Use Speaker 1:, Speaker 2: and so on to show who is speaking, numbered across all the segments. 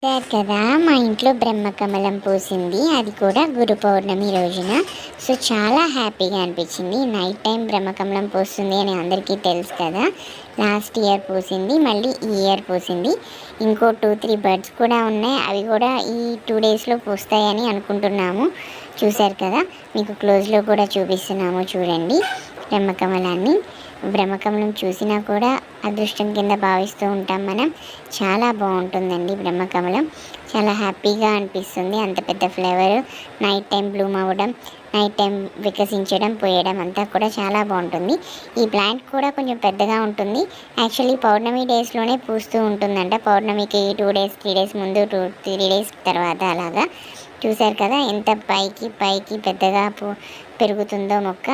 Speaker 1: Sir కదా మా ఇంట్లో బ్రహ్మకమలం పూసింది, అది కూడా గురు పౌర్ణమి రోజున. సో చాలా హ్యాపీగా అనిపించింది. నైట్ టైం బ్రహ్మకమలం పూస్తుంది అని అందరికీ తెలుసు కదా. లాస్ట్ ఇయర్ పూసింది, మళ్ళీ ఈ ఇయర్ పూసింది. ఇంకో 2-3 బర్డ్స్ కూడా ఉన్నాయి, అవి కూడా ఈ 2 డేస్లో పూస్తాయని అనుకుంటున్నాము. చూశారు కదా, మీకు క్లోజ్లో కూడా చూపిస్తున్నాము చూడండి బ్రహ్మకమలాన్ని. బ్రహ్మకమలం చూసినా కూడా అదృష్టం కింద భావిస్తూ ఉంటాం మనం. చాలా బాగుంటుందండి బ్రహ్మకమలం, చాలా హ్యాపీగా అనిపిస్తుంది. అంత పెద్ద ఫ్లేవర్ నైట్ టైం బ్లూమ్ అవ్వడం, నైట్ టైం వికసించడం, పోయడం అంతా కూడా చాలా బాగుంటుంది. ఈ ప్లాంట్ కూడా కొంచెం పెద్దగా ఉంటుంది. యాక్చువల్లీ పౌర్ణమి డేస్లోనే పూస్తూ ఉంటుందంట. పౌర్ణమికి 2 డేస్ 3 డేస్ ముందు, 2-3 డేస్ తర్వాత అలాగా. చూశారు కదా ఎంత పైకి పైకి పెద్దగా పెరుగుతుందో మొక్క.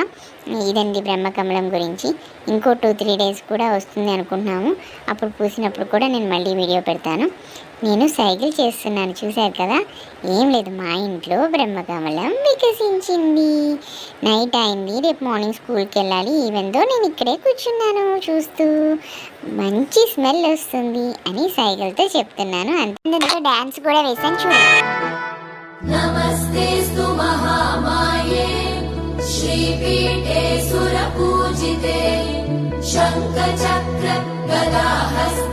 Speaker 1: ఇదండి బ్రహ్మకమలం గురించి. ఇంకో 2-3 డేస్ కూడా వస్తుంది అనుకుంటున్నాము. అప్పుడు పూసినప్పుడు కూడా నేను మళ్ళీ వీడియో పెడతాను. నేను సైకిల్ చేస్తున్నాను, చూశారు కదా. ఏం లేదు, మా ఇంట్లో బ్రహ్మకమలం వికసించింది. నైట్ అయింది, రేపు మార్నింగ్ స్కూల్కి వెళ్ళాలి. ఈవెందో నేను ఇక్కడే కూర్చున్నాను చూస్తూ, మంచి స్మెల్ వస్తుంది అని సైకిల్తో చెప్తున్నాను. అంతే, డ్యాన్స్ కూడా వేసాను చూడండి.
Speaker 2: नमस्तेस्तु महामाये श्रीपीठे सुरपूजिते शङ्खचक्र गदाहस्ते